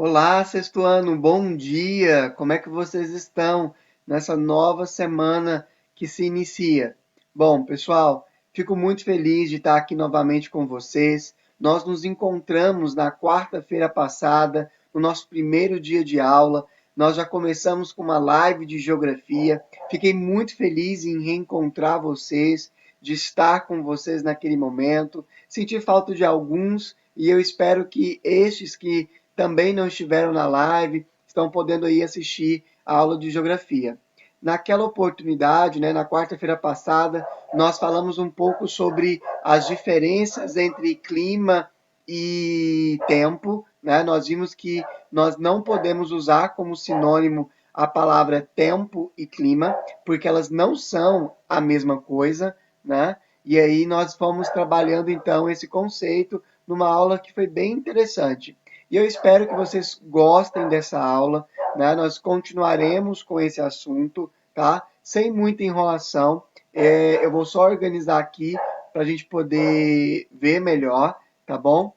Olá, sexto ano, bom dia! Como é que vocês estão nessa nova semana que se inicia? Bom, pessoal, fico muito feliz de estar aqui novamente com vocês. Nós nos encontramos na quarta-feira passada, no nosso primeiro dia de aula. Nós já começamos com uma live de geografia. Fiquei muito feliz em reencontrar vocês, de estar com vocês naquele momento. Senti falta de alguns e eu espero que estes que também não estiveram na live, estão podendo aí assistir a aula de geografia. Naquela oportunidade, né, na quarta-feira passada, nós falamos um pouco sobre as diferenças entre clima e tempo, né? Nós vimos que nós não podemos usar como sinônimo a palavra tempo e clima, porque elas não são a mesma coisa, né? E aí nós fomos trabalhando então esse conceito numa aula que foi bem interessante. E eu espero que vocês gostem dessa aula, né? Nós continuaremos com esse assunto, tá? Sem muita enrolação. Eu vou só organizar aqui para a gente poder ver melhor, tá bom?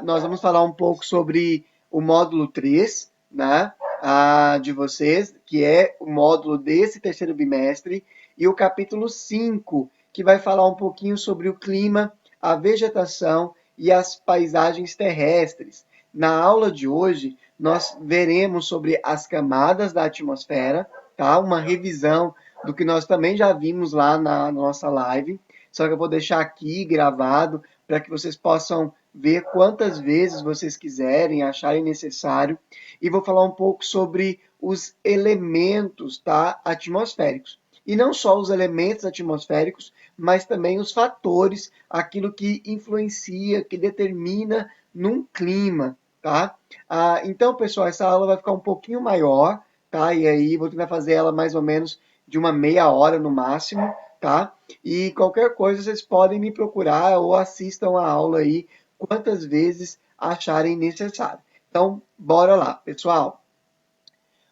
Nós vamos falar um pouco sobre o módulo 3, né? De vocês, que é o módulo desse terceiro bimestre, e o capítulo 5, que vai falar um pouquinho sobre o clima, a vegetação e as paisagens terrestres. Na aula de hoje, nós veremos sobre as camadas da atmosfera, tá? Uma revisão do que nós também já vimos lá na nossa live. Só que eu vou deixar aqui gravado para que vocês possam ver quantas vezes vocês quiserem, acharem necessário. E vou falar um pouco sobre os elementos, tá? Atmosféricos. E não só os elementos atmosféricos, mas também os fatores, aquilo que influencia, que determina num clima, tá? Então, pessoal, essa aula vai ficar um pouquinho maior, tá? E aí vou tentar fazer ela mais ou menos de uma meia hora no máximo, tá? E qualquer coisa vocês podem me procurar ou assistam a aula aí quantas vezes acharem necessário. Então, bora lá, pessoal.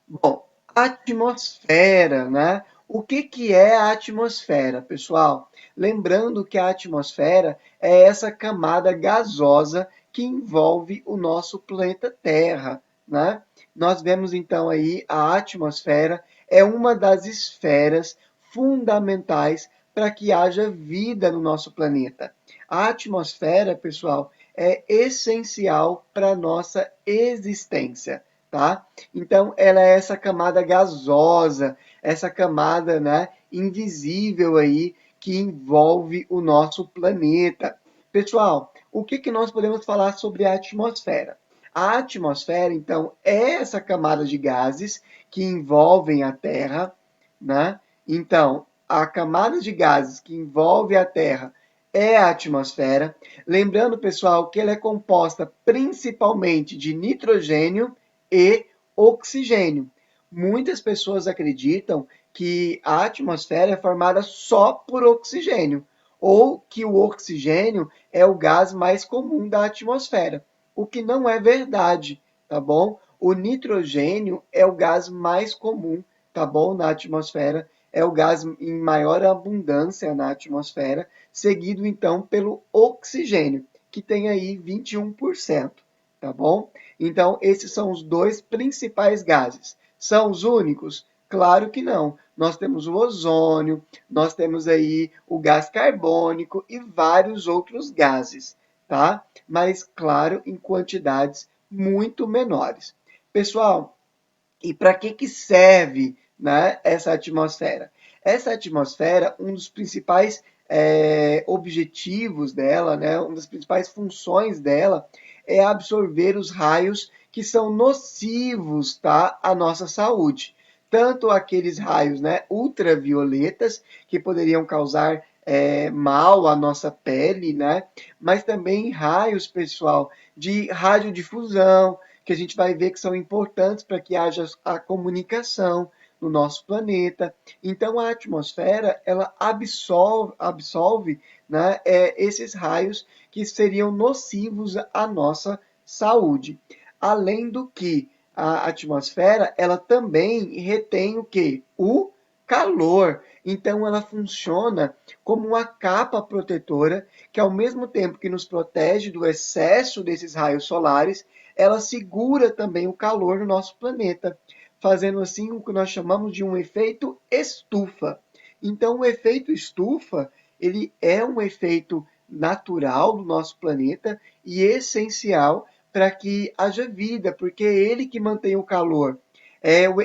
Bom, atmosfera, né? O que que é a atmosfera, pessoal? Lembrando que a atmosfera é essa camada gasosa que envolve o nosso planeta Terra, né? Nós vemos então aí a atmosfera é uma das esferas fundamentais para que haja vida no nosso planeta. A atmosfera, pessoal, é essencial para a nossa existência, tá? Então, ela é essa camada gasosa, essa camada, né, invisível aí que envolve o nosso planeta. Pessoal, o que que nós podemos falar sobre a atmosfera? A atmosfera, então, é essa camada de gases que envolvem a Terra, né? Então, a camada de gases que envolve a Terra é a atmosfera. Lembrando, pessoal, que ela é composta principalmente de nitrogênio e oxigênio. Muitas pessoas acreditam que a atmosfera é formada só por oxigênio, ou que o oxigênio é o gás mais comum da atmosfera, o que não é verdade, tá bom? O nitrogênio é o gás mais comum, tá bom? Na atmosfera, é o gás em maior abundância na atmosfera, seguido então pelo oxigênio, que tem aí 21%, tá bom? Então, esses são os dois principais gases. São os únicos? Claro que não. Nós temos o ozônio, nós temos aí o gás carbônico e vários outros gases, tá? Mas, claro, em quantidades muito menores. Pessoal, e para que serve, né, essa atmosfera? Essa atmosfera, um dos principais objetivos dela, né, uma das principais funções dela é absorver os raios que são nocivos, tá, à nossa saúde. Tanto aqueles raios, né, ultravioletas que poderiam causar mal à nossa pele, né, mas também raios, pessoal, de radiodifusão, que a gente vai ver que são importantes para que haja a comunicação no nosso planeta. Então, a atmosfera ela absorve né, esses raios que seriam nocivos à nossa saúde. Além do que a atmosfera ela também retém o que? O calor. Então, ela funciona como uma capa protetora que, ao mesmo tempo que nos protege do excesso desses raios solares, ela segura também o calor no nosso planeta, fazendo assim o que nós chamamos de um efeito estufa. Então, o efeito estufa, ele é um efeito natural do nosso planeta e essencial para que haja vida, porque é ele que mantém o calor.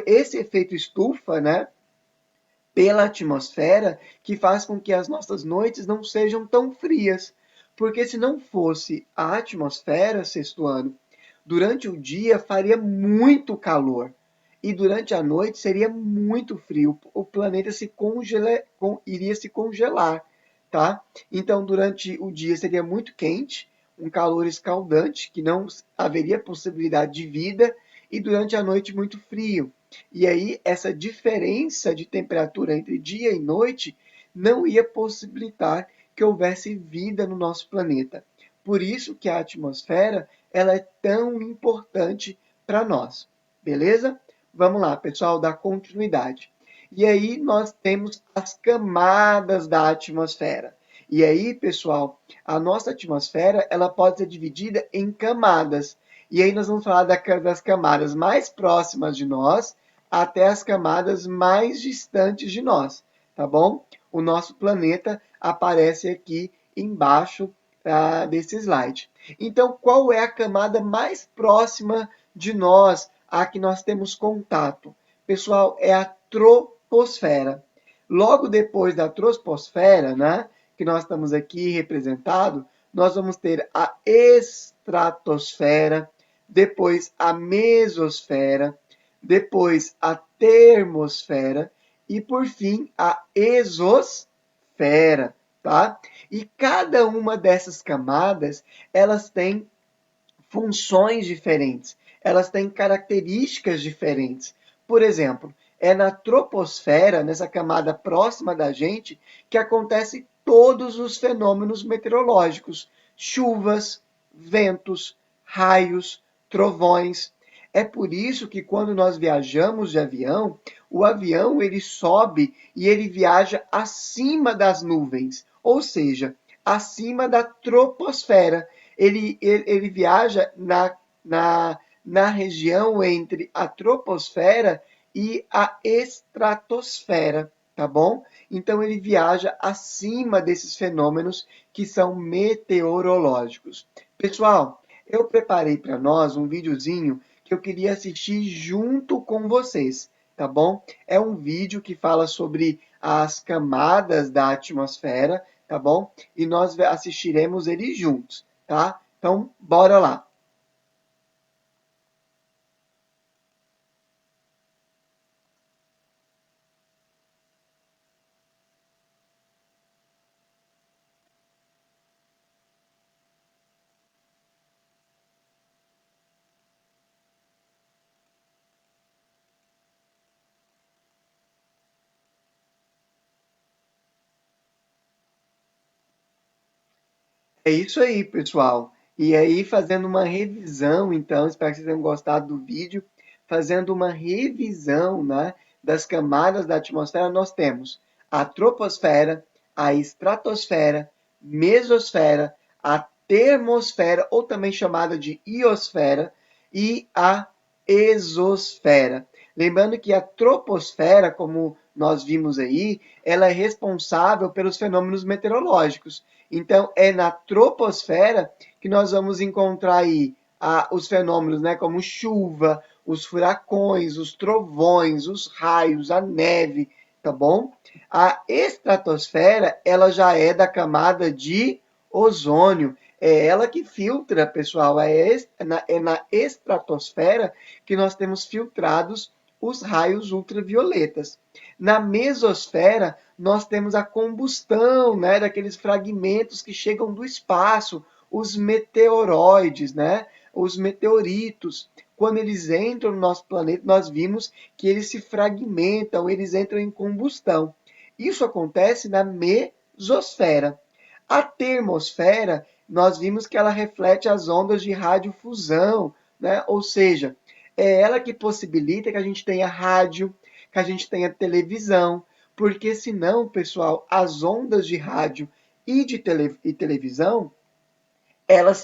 Esse efeito estufa, né, pela atmosfera, que faz com que as nossas noites não sejam tão frias. Porque se não fosse a atmosfera, sexto ano, durante o dia faria muito calor e durante a noite seria muito frio. O planeta iria se congelar, tá? Então, durante o dia seria muito quente, um calor escaldante, que não haveria possibilidade de vida, e durante a noite muito frio. E aí, essa diferença de temperatura entre dia e noite não ia possibilitar que houvesse vida no nosso planeta. Por isso que a atmosfera ela é tão importante para nós. Beleza? Vamos lá, pessoal, dar continuidade. E aí nós temos as camadas da atmosfera. E aí, pessoal, a nossa atmosfera ela pode ser dividida em camadas. E aí nós vamos falar das camadas mais próximas de nós até as camadas mais distantes de nós, tá bom? O nosso planeta aparece aqui embaixo desse slide. Então, qual é a camada mais próxima de nós, a que nós temos contato? Pessoal, é a troposfera. Logo depois da troposfera, né, que nós estamos aqui representado, nós vamos ter a estratosfera, depois a mesosfera, depois a termosfera e, por fim, a exosfera, tá? E cada uma dessas camadas, elas têm funções diferentes, elas têm características diferentes. Por exemplo, é na troposfera, nessa camada próxima da gente, que acontecem todos os fenômenos meteorológicos, chuvas, ventos, raios, trovões. É por isso que quando nós viajamos de avião, o avião ele sobe e ele viaja acima das nuvens, ou seja, acima da troposfera. Ele viaja na região entre a troposfera e a estratosfera, tá bom? Então ele viaja acima desses fenômenos que são meteorológicos. Pessoal, eu preparei para nós um videozinho que eu queria assistir junto com vocês, tá bom? É um vídeo que fala sobre as camadas da atmosfera, tá bom? E nós assistiremos ele juntos, tá? Então, bora lá. É isso aí, pessoal. E aí, fazendo uma revisão, então, espero que vocês tenham gostado do vídeo. Fazendo uma revisão, né, das camadas da atmosfera, nós temos a troposfera, a estratosfera, mesosfera, a termosfera, ou também chamada de iosfera, e a exosfera. Lembrando que a troposfera, como nós vimos aí, ela é responsável pelos fenômenos meteorológicos. Então, é na troposfera que nós vamos encontrar aí os fenômenos, né, como chuva, os furacões, os trovões, os raios, a neve, tá bom? A estratosfera, ela já é da camada de ozônio. É ela que filtra, pessoal. É na estratosfera que nós temos filtrados os raios ultravioletas. Na mesosfera, nós temos a combustão, né, daqueles fragmentos que chegam do espaço, os meteoroides, né, os meteoritos. Quando eles entram no nosso planeta, nós vimos que eles se fragmentam, eles entram em combustão. Isso acontece na mesosfera. A termosfera, nós vimos que ela reflete as ondas de radiofusão, né? Ou seja, é ela que possibilita que a gente tenha rádio, que a gente tenha televisão, porque senão, pessoal, as ondas de rádio e de televisão, elas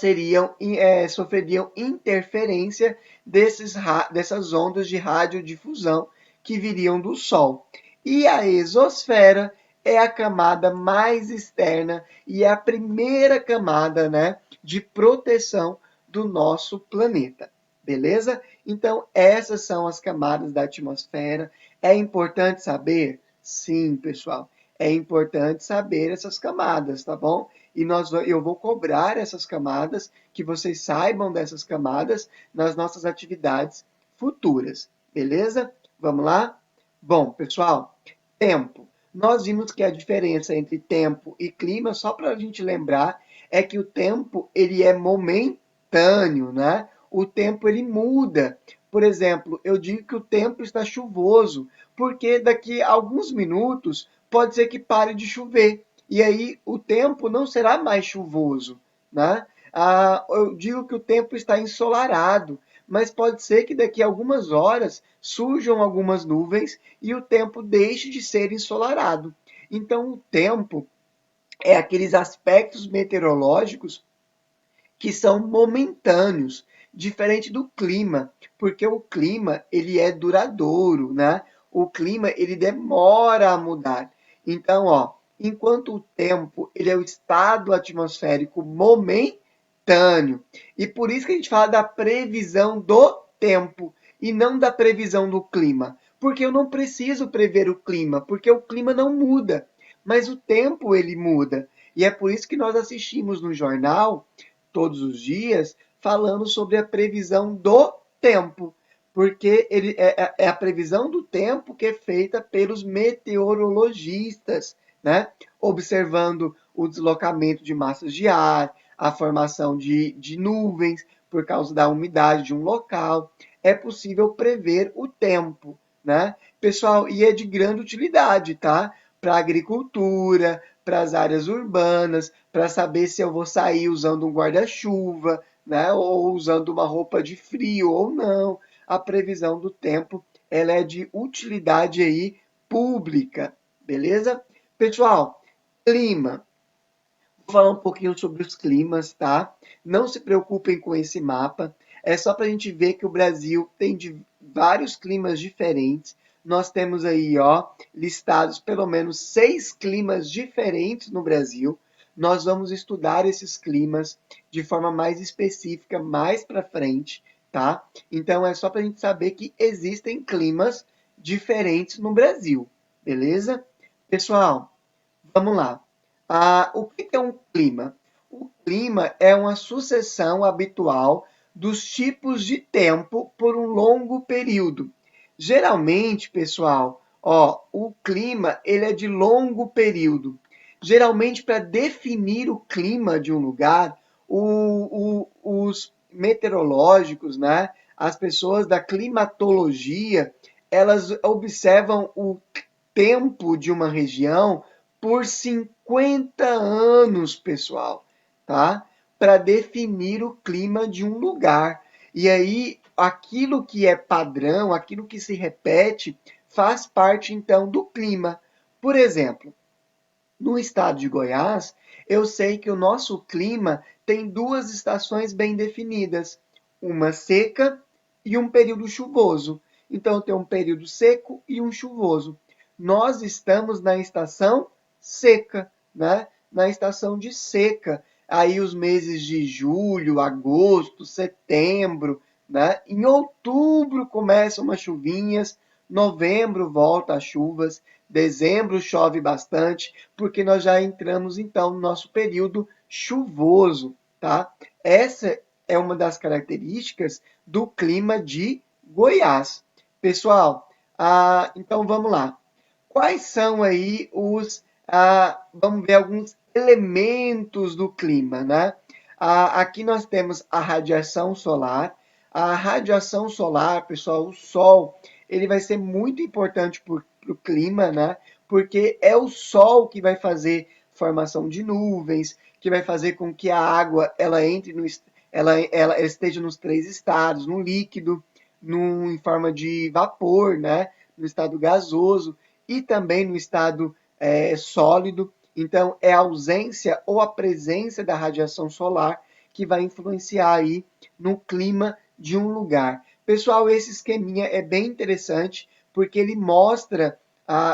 sofreriam interferência dessas ondas de radiodifusão que viriam do Sol. E a exosfera é a camada mais externa e é a primeira camada, né, de proteção do nosso planeta. Beleza? Então, essas são as camadas da atmosfera. É importante saber? Sim, pessoal. É importante saber essas camadas, tá bom? E eu vou cobrar essas camadas, que vocês saibam dessas camadas nas nossas atividades futuras. Beleza? Vamos lá? Bom, pessoal, tempo. Nós vimos que a diferença entre tempo e clima, só para a gente lembrar, é que o tempo ele é momentâneo, né? O tempo ele muda. Por exemplo, eu digo que o tempo está chuvoso, porque daqui a alguns minutos pode ser que pare de chover. E aí o tempo não será mais chuvoso, né? Eu digo que o tempo está ensolarado, mas pode ser que daqui a algumas horas surjam algumas nuvens e o tempo deixe de ser ensolarado. Então, o tempo é aqueles aspectos meteorológicos que são momentâneos, diferente do clima, porque o clima ele é duradouro, né? O clima ele demora a mudar. Então, ó, enquanto o tempo ele é o estado atmosférico momentâneo, e por isso que a gente fala da previsão do tempo e não da previsão do clima, porque eu não preciso prever o clima, porque o clima não muda, mas o tempo ele muda. E é por isso que nós assistimos no jornal todos os dias, falando sobre a previsão do tempo, porque é a previsão do tempo que é feita pelos meteorologistas, né? Observando o deslocamento de massas de ar, a formação de nuvens por causa da umidade de um local. É possível prever o tempo, né? Pessoal, e é de grande utilidade, tá? Para a agricultura, para as áreas urbanas, para saber se eu vou sair usando um guarda-chuva, né, ou usando uma roupa de frio ou não. A previsão do tempo, ela é de utilidade aí pública, beleza? Pessoal, clima. Vou falar um pouquinho sobre os climas, tá? Não se preocupem com esse mapa. É só para a gente ver que o Brasil tem vários climas diferentes. Nós temos aí, ó, listados pelo menos 6 climas diferentes no Brasil. Nós vamos estudar esses climas de forma mais específica mais para frente, tá? Então é só para a gente saber que existem climas diferentes no Brasil, beleza? Pessoal, vamos lá. O que é um clima? O clima é uma sucessão habitual dos tipos de tempo por um longo período. Geralmente, pessoal, ó, o clima ele é de longo período. Geralmente, para definir o clima de um lugar, os meteorológicos, né, as pessoas da climatologia, elas observam o tempo de uma região por 50 anos, pessoal, tá? Para definir o clima de um lugar. E aí, aquilo que é padrão, aquilo que se repete, faz parte então do clima. Por exemplo, no estado de Goiás, eu sei que o nosso clima tem duas estações bem definidas, uma seca e um período chuvoso. Então, tem um período seco e um chuvoso. Nós estamos na estação seca, né? Na estação de seca. Aí os meses de julho, agosto, setembro, né? Em outubro começam umas chuvinhas, novembro volta as chuvas, dezembro chove bastante, porque nós já entramos então no nosso período chuvoso, tá? Essa é uma das características do clima de Goiás. Pessoal, então vamos lá. Quais são aí vamos ver alguns elementos do clima, né? Aqui nós temos a radiação solar. A radiação solar, pessoal, o Sol, ele vai ser muito importante para o clima, né? Porque é o Sol que vai fazer formação de nuvens, que vai fazer com que a água ela entre ela esteja nos três estados, no líquido, em forma de vapor, né? No estado gasoso e também no estado sólido. Então, é a ausência ou a presença da radiação solar que vai influenciar aí no clima de um lugar. Pessoal, esse esqueminha é bem interessante porque ele mostra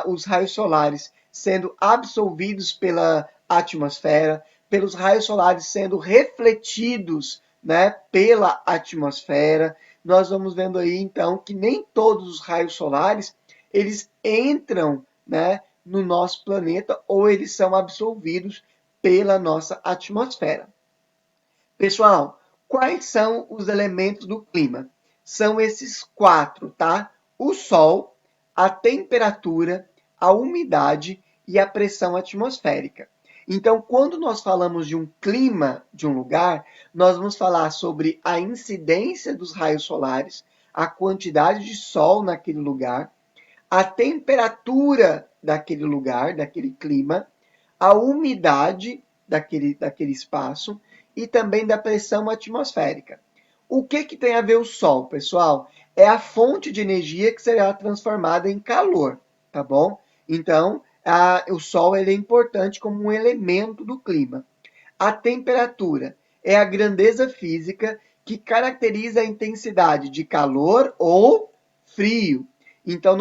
os raios solares sendo absorvidos pela atmosfera, pelos raios solares sendo refletidos, né, pela atmosfera. Nós vamos vendo aí então que nem todos os raios solares eles entram, né, no nosso planeta ou eles são absorvidos pela nossa atmosfera. Pessoal, quais são os elementos do clima? São esses quatro, tá? O Sol, a temperatura, a umidade e a pressão atmosférica. Então, quando nós falamos de um clima de um lugar, nós vamos falar sobre a incidência dos raios solares, a quantidade de sol naquele lugar, a temperatura daquele lugar, daquele clima, a umidade daquele espaço e também da pressão atmosférica. O que tem a ver o Sol, pessoal? É a fonte de energia que será transformada em calor, tá bom? Então, o Sol ele é importante como um elemento do clima. A temperatura é a grandeza física que caracteriza a intensidade de calor ou frio. Então,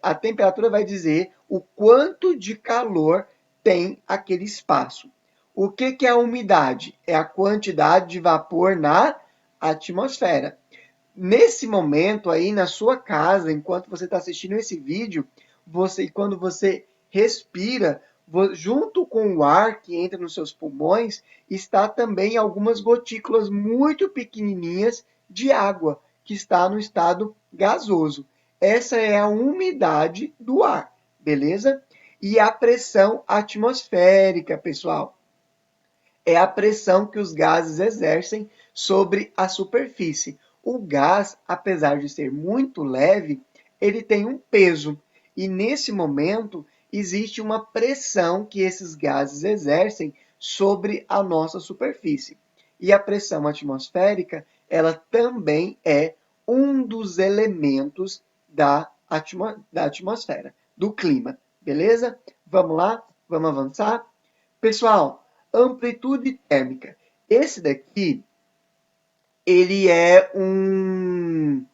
a temperatura vai dizer o quanto de calor tem aquele espaço. O que é a umidade? É a quantidade de vapor na atmosfera. Nesse momento aí, na sua casa, enquanto você está assistindo esse vídeo, quando você respira, junto com o ar que entra nos seus pulmões, está também algumas gotículas muito pequenininhas de água, que está no estado gasoso. Essa é a umidade do ar, beleza? E a pressão atmosférica, pessoal, é a pressão que os gases exercem sobre a superfície. O gás, apesar de ser muito leve, ele tem um peso. E nesse momento, existe uma pressão que esses gases exercem sobre a nossa superfície. E a pressão atmosférica, ela também é um dos elementos da atmosfera, do clima. Beleza? Vamos lá? Vamos avançar? Pessoal, amplitude térmica. Esse daqui, ele é um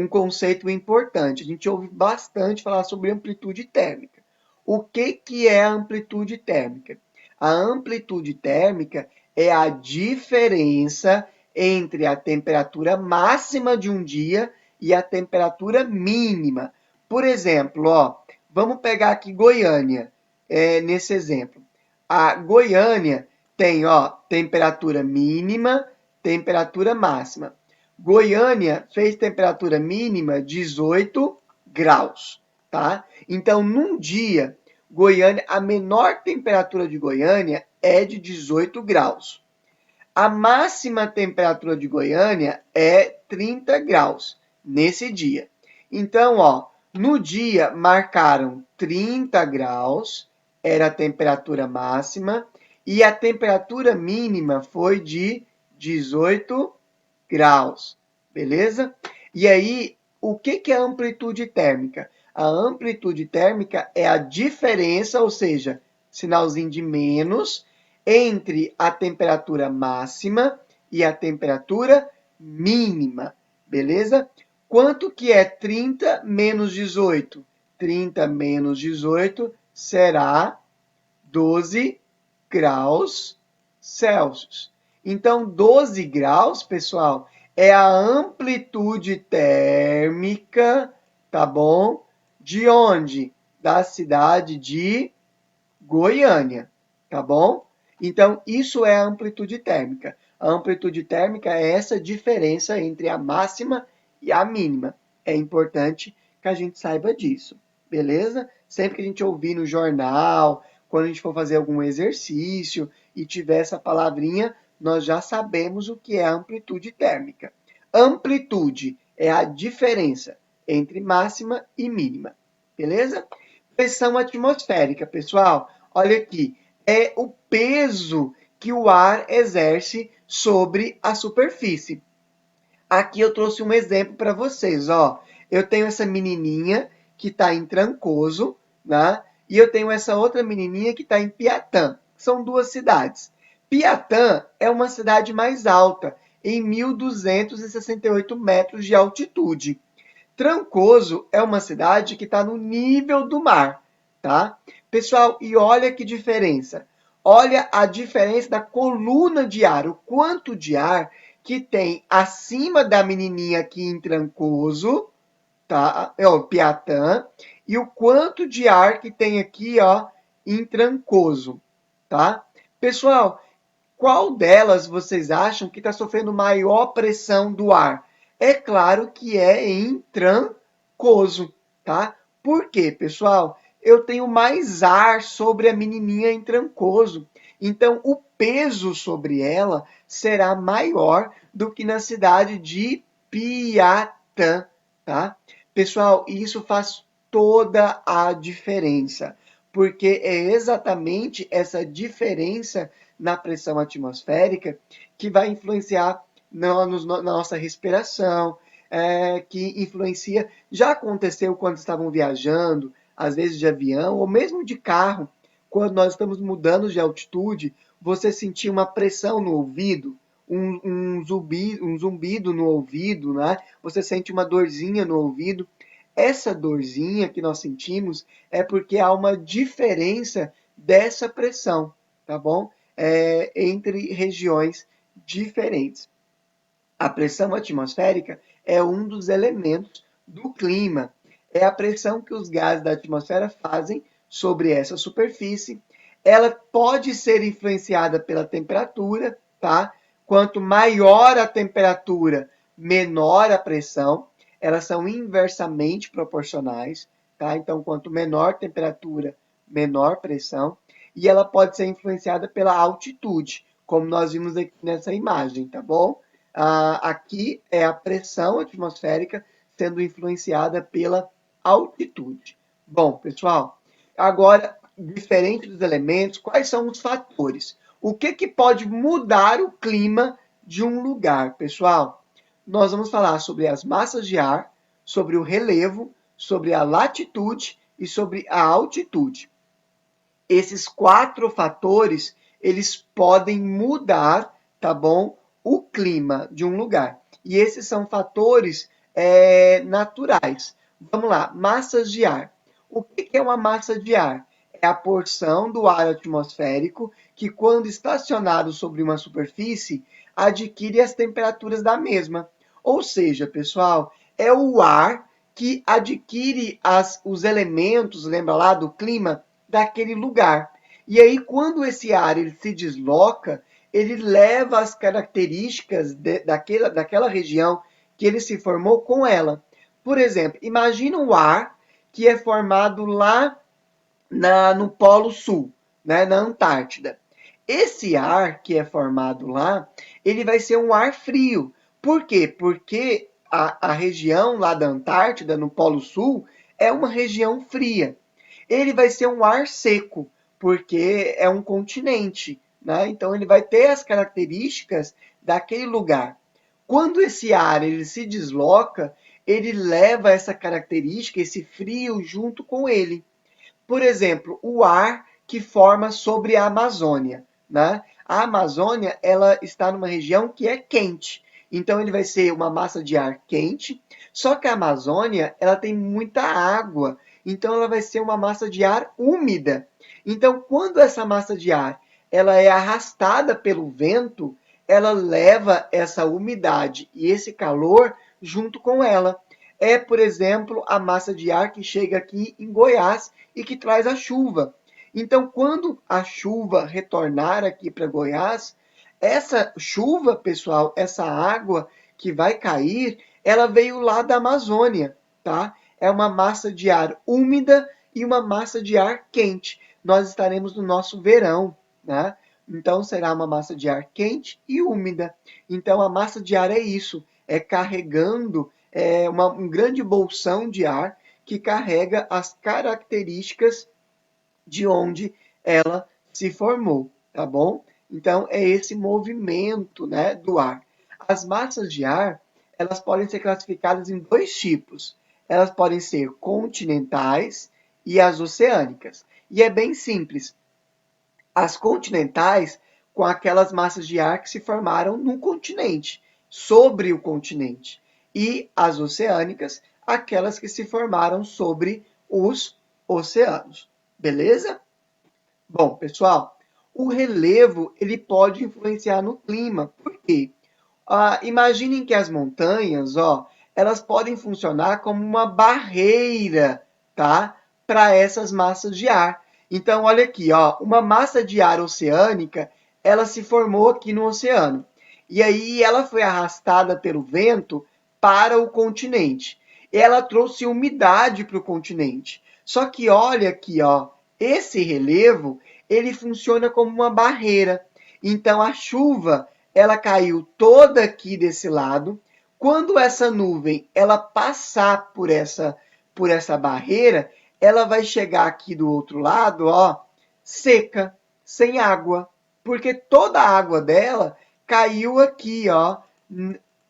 conceito importante. A gente ouve bastante falar sobre amplitude térmica. O que é a amplitude térmica? A amplitude térmica é a diferença entre a temperatura máxima de um dia e a temperatura mínima. Por exemplo, ó, vamos pegar aqui Goiânia, nesse exemplo. A Goiânia tem, ó, temperatura mínima, temperatura máxima. Goiânia fez temperatura mínima 18 graus, tá? Então, num dia, Goiânia, a menor temperatura de Goiânia é de 18 graus. A máxima temperatura de Goiânia é 30 graus nesse dia. Então, ó, no dia marcaram 30 graus, era a temperatura máxima, e a temperatura mínima foi de 18 graus, beleza? E aí, o que é amplitude térmica? A amplitude térmica é a diferença, ou seja, sinalzinho de menos, entre a temperatura máxima e a temperatura mínima, beleza? Quanto que é 30 menos 18? 30 menos 18 será 12 graus Celsius. Então, 12 graus, pessoal, é a amplitude térmica, tá bom? De onde? Da cidade de Goiânia, tá bom? Então, isso é a amplitude térmica. A amplitude térmica é essa diferença entre a máxima e a mínima. É importante que a gente saiba disso, beleza? Sempre que a gente ouvir no jornal, quando a gente for fazer algum exercício e tiver essa palavrinha, nós já sabemos o que é a amplitude térmica. Amplitude é a diferença entre máxima e mínima, beleza? Pressão atmosférica, pessoal, olha aqui, é o peso que o ar exerce sobre a superfície. Aqui eu trouxe um exemplo para vocês, ó. Eu tenho essa menininha que está em Trancoso, né? E eu tenho essa outra menininha que está em Piatã. São duas cidades. Piatã é uma cidade mais alta, em 1.268 metros de altitude. Trancoso é uma cidade que está no nível do mar, tá? Pessoal, e olha que diferença. Olha a diferença da coluna de ar, o quanto de ar que tem acima da menininha aqui em Trancoso, tá? É o Piatã, e o quanto de ar que tem aqui, ó, em Trancoso, tá? Pessoal, qual delas vocês acham que está sofrendo maior pressão do ar? É claro que é em Trancoso, tá? Por quê, pessoal? Eu tenho mais ar sobre a menininha em Trancoso. Então, o peso sobre ela será maior do que na cidade de Piatã, tá? Pessoal, isso faz toda a diferença, porque é exatamente essa diferença na pressão atmosférica que vai influenciar na nossa respiração, que influencia. Já aconteceu quando estavam viajando, às vezes de avião ou mesmo de carro, quando nós estamos mudando de altitude, você sentir uma pressão no ouvido, um zumbido no ouvido, né? Você sente uma dorzinha no ouvido. Essa dorzinha que nós sentimos é porque há uma diferença dessa pressão, tá bom? Entre regiões diferentes. A pressão atmosférica é um dos elementos do clima. É a pressão que os gases da atmosfera fazem sobre essa superfície. Ela pode ser influenciada pela temperatura, tá? Quanto maior a temperatura, menor a pressão. Elas são inversamente proporcionais, tá? Então, quanto menor temperatura, menor pressão. E ela pode ser influenciada pela altitude, como nós vimos aqui nessa imagem, tá bom? Aqui é a pressão atmosférica sendo influenciada pela altitude. Bom, pessoal, agora, diferente dos elementos, quais são os fatores? O que pode mudar o clima de um lugar, pessoal? Nós vamos falar sobre as massas de ar, sobre o relevo, sobre a latitude e sobre a altitude. Esses quatro fatores, eles podem mudar, tá bom? O clima de um lugar. E esses são fatores naturais. Vamos lá, massas de ar. O que é uma massa de ar? É a porção do ar atmosférico que, quando estacionado sobre uma superfície, adquire as temperaturas da mesma. Ou seja, pessoal, é o ar que adquire os elementos, lembra lá do clima, daquele lugar. E aí, quando esse ar ele se desloca, ele leva as características daquela região que ele se formou com ela. Por exemplo, imagina o ar que é formado lá no Polo Sul, né, na Antártida. Esse ar que é formado lá, ele vai ser um ar frio. Por quê? Porque a região lá da Antártida, no Polo Sul, é uma região fria. Ele vai ser um ar seco, porque é um continente, né? Então ele vai ter as características daquele lugar. Quando esse ar ele se desloca, ele leva essa característica, esse frio junto com ele. Por exemplo, o ar que forma sobre a Amazônia, né? A Amazônia, ela está numa região que é quente. Então ele vai ser uma massa de ar quente, só que a Amazônia, ela tem muita água, então ela vai ser uma massa de ar úmida. Então, quando essa massa de ar, ela é arrastada pelo vento, ela leva essa umidade e esse calor junto com ela. É, por exemplo, a massa de ar que chega aqui em Goiás e que traz a chuva. Então, quando a chuva retornar aqui para Goiás, essa chuva, pessoal, essa água que vai cair, ela veio lá da Amazônia, tá? É uma massa de ar úmida e uma massa de ar quente. Nós estaremos no nosso verão, né? Então será uma massa de ar quente e úmida. Então a massa de ar é isso, é carregando um grande bolsão de ar que carrega as características de onde ela se formou, tá bom? Então é esse movimento, né, do ar. As massas de ar, elas podem ser classificadas em dois tipos. Elas podem ser continentais e as oceânicas. E é bem simples. As continentais com aquelas massas de ar que se formaram no continente, sobre o continente. E as oceânicas, aquelas que se formaram sobre os oceanos. Beleza? Bom, pessoal, o relevo ele pode influenciar no clima. Por quê? Imaginem que as montanhas, ó, elas podem funcionar como uma barreira, tá? Para essas massas de ar. Então, olha aqui, ó, uma massa de ar oceânica, ela se formou aqui no oceano. E aí ela foi arrastada pelo vento para o continente. Ela trouxe umidade para o continente. Só que olha aqui, ó, esse relevo, ele funciona como uma barreira. Então a chuva ela caiu toda aqui desse lado. Quando essa nuvem ela passar por essa barreira, ela vai chegar aqui do outro lado, ó, seca, sem água, porque toda a água dela caiu aqui, ó,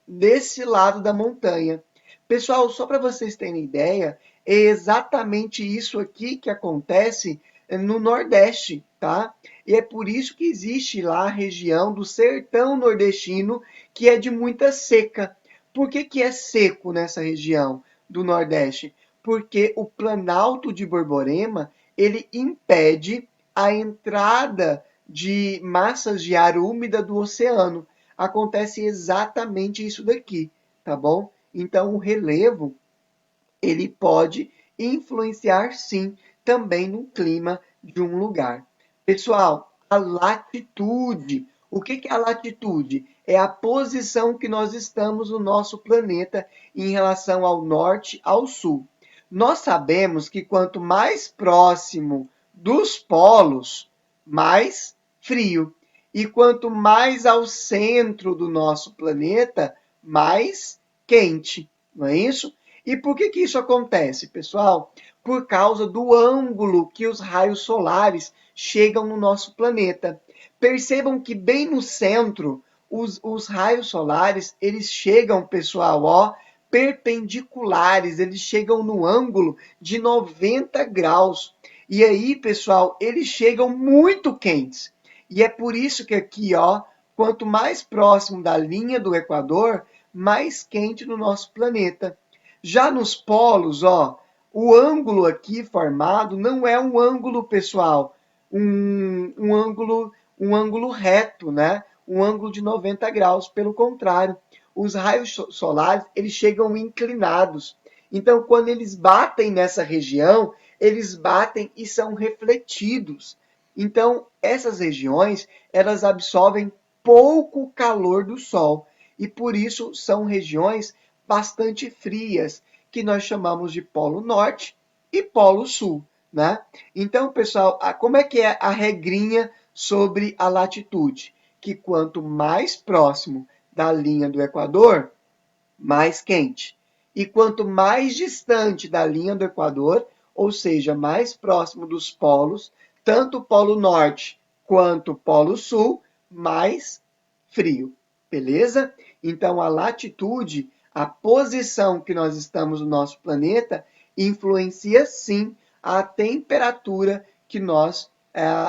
desse lado da montanha. Pessoal, só para vocês terem ideia, é exatamente isso aqui que acontece no Nordeste, tá? E é por isso que existe lá a região do sertão nordestino, que é de muita seca. Por que que é seco nessa região do Nordeste? Porque o Planalto de Borborema, ele impede a entrada de massas de ar úmida do oceano. Acontece exatamente isso daqui, tá bom? Então o relevo ele pode influenciar sim também no clima de um lugar. Pessoal, a latitude. O que é a latitude? É a posição que nós estamos no nosso planeta em relação ao norte, ao sul. Nós sabemos que quanto mais próximo dos polos, mais frio. E quanto mais ao centro do nosso planeta, mais quente. Não é isso? E por que que isso acontece, pessoal? Por causa do ângulo que os raios solares chegam no nosso planeta. Percebam que bem no centro, os raios solares, eles chegam, pessoal, ó, perpendiculares, eles chegam no ângulo de 90 graus. E aí, pessoal, eles chegam muito quentes. E é por isso que aqui, ó, quanto mais próximo da linha do Equador, mais quente no nosso planeta. Já nos polos, ó, o ângulo aqui formado não é um ângulo, pessoal, um ângulo reto, né? Um ângulo de 90 graus. Pelo contrário, os raios solares eles chegam inclinados. Então, quando eles batem nessa região, eles batem e são refletidos. Então, essas regiões elas absorvem pouco calor do Sol e por isso são regiões bastante frias, que nós chamamos de Polo Norte e Polo Sul, né? Então, pessoal, como é que é a regrinha sobre a latitude? Que quanto mais próximo da linha do Equador, mais quente. E quanto mais distante da linha do Equador, ou seja, mais próximo dos polos, tanto o Polo Norte quanto o Polo Sul, mais frio. Beleza? Então, a latitude, a posição que nós estamos no nosso planeta, influencia sim a temperatura que nós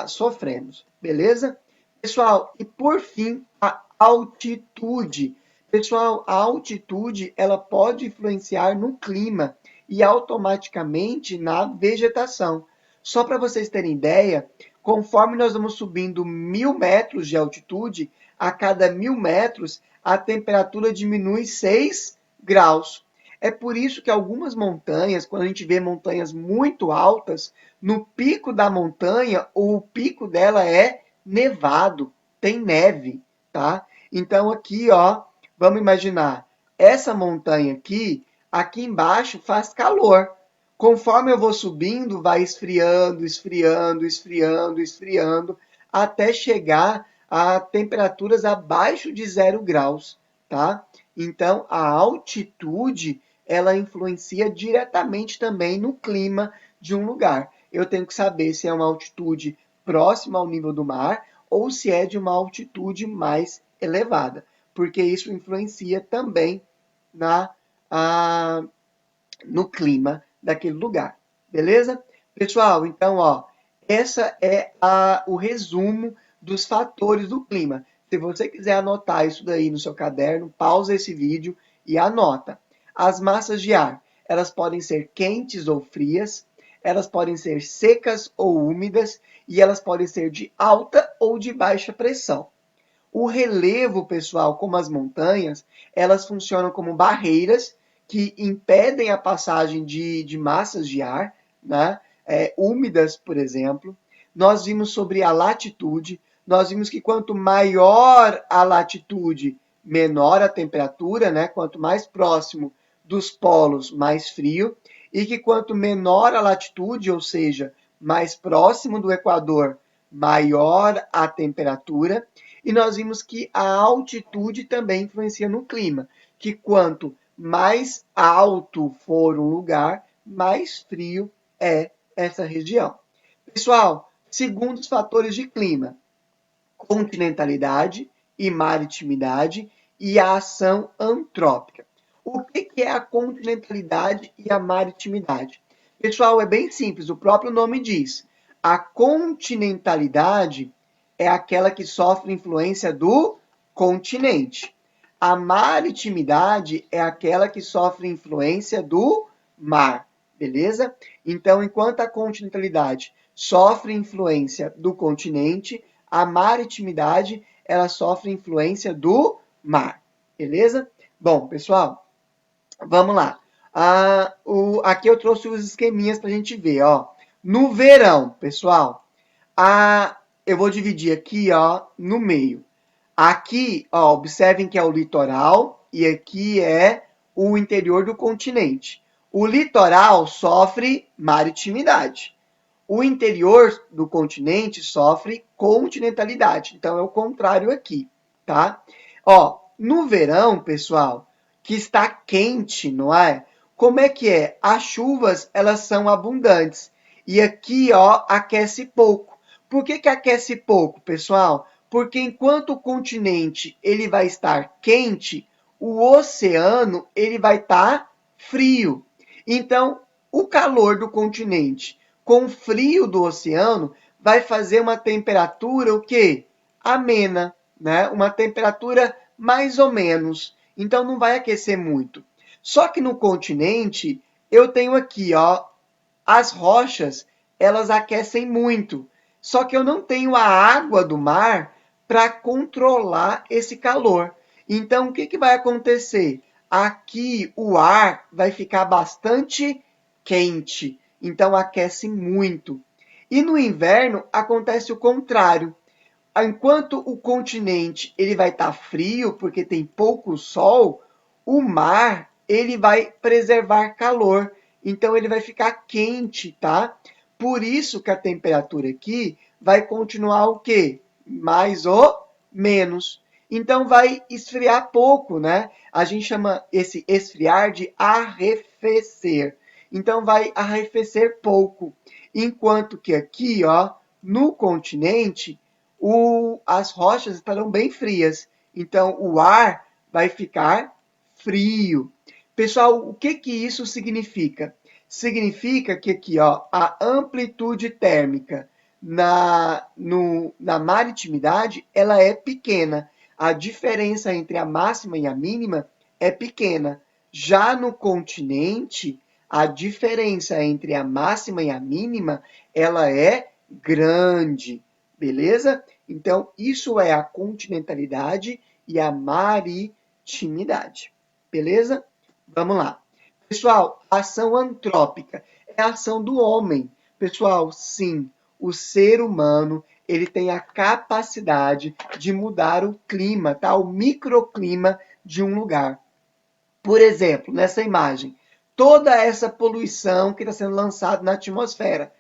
sofremos. Beleza? Pessoal, e por fim, a altitude. Pessoal, a altitude ela pode influenciar no clima e automaticamente na vegetação. Só para vocês terem ideia, conforme nós vamos subindo 1.000 metros de altitude, a cada 1.000 metros a temperatura diminui 6 graus. É por isso que algumas montanhas, quando a gente vê montanhas muito altas, no pico da montanha, o pico dela é nevado, tem neve, tá? Então aqui, ó, vamos imaginar, essa montanha aqui, aqui embaixo faz calor. Conforme eu vou subindo, vai esfriando, esfriando, esfriando, esfriando, até chegar a temperaturas abaixo de 0 graus, tá? Então, a altitude, ela influencia diretamente também no clima de um lugar. Eu tenho que saber se é uma altitude próxima ao nível do mar ou se é de uma altitude mais elevada, porque isso influencia também na, a, no clima daquele lugar. Beleza? Pessoal, então, ó, essa é o resumo dos fatores do clima. Se você quiser anotar isso daí no seu caderno, pausa esse vídeo e anota. As massas de ar, elas podem ser quentes ou frias, elas podem ser secas ou úmidas e elas podem ser de alta ou de baixa pressão. O relevo, pessoal, como as montanhas, elas funcionam como barreiras que impedem a passagem de massas de ar, né? Úmidas, por exemplo. Nós vimos sobre a latitude, nós vimos que quanto maior a latitude, menor a temperatura, né? Quanto mais próximo dos polos, mais frio, e que quanto menor a latitude, ou seja, mais próximo do Equador, maior a temperatura. E nós vimos que a altitude também influencia no clima, que quanto mais alto for um lugar, mais frio é essa região. Pessoal, segundo os fatores de clima, continentalidade e maritimidade e a ação antrópica. O que é a continentalidade e a maritimidade? Pessoal, é bem simples, o próprio nome diz. A continentalidade é aquela que sofre influência do continente. A maritimidade é aquela que sofre influência do mar, beleza? Então, enquanto a continentalidade sofre influência do continente, a maritimidade ela sofre influência do mar, beleza? Bom, pessoal, vamos lá. Aqui eu trouxe os esqueminhas para a gente ver, ó. No verão, pessoal, eu vou dividir aqui, ó, no meio. Aqui, ó, observem que é o litoral e aqui é o interior do continente. O litoral sofre maritimidade. O interior do continente sofre continentalidade. Então é o contrário aqui, tá? Ó, no verão, pessoal, que está quente, não é? Como é que é? As chuvas, elas são abundantes. E aqui, ó, aquece pouco. Por que aquece pouco, pessoal? Porque enquanto o continente ele vai estar quente, o oceano ele vai estar frio. Então, o calor do continente com o frio do oceano vai fazer uma temperatura o quê? Amena, né? Uma temperatura mais ou menos. Então não vai aquecer muito. Só que no continente eu tenho aqui, ó, as rochas, elas aquecem muito. Só que eu não tenho a água do mar para controlar esse calor. Então, o que, que vai acontecer? Aqui o ar vai ficar bastante quente, então aquece muito. E no inverno acontece o contrário. Enquanto o continente ele vai estar frio porque tem pouco sol, o mar ele vai preservar calor, então ele vai ficar quente, tá? Por isso que a temperatura aqui vai continuar o quê? Mais ou menos. Então vai esfriar pouco, né? A gente chama esse esfriar de arrefecer. Então vai arrefecer pouco. Enquanto que aqui, ó, no continente, as rochas estarão bem frias. Então o ar vai ficar frio. Pessoal, o que que isso significa? Significa que aqui, ó, a amplitude térmica na maritimidade, ela é pequena. A diferença entre a máxima e a mínima é pequena. Já no continente, a diferença entre a máxima e a mínima, ela é grande, beleza? Então, isso é a continentalidade e a maritimidade, beleza? Vamos lá. Pessoal, ação antrópica é a ação do homem. Pessoal, sim, o ser humano ele tem a capacidade de mudar o clima, tá? O microclima de um lugar. Por exemplo, nessa imagem, toda essa poluição que está sendo lançada na atmosfera.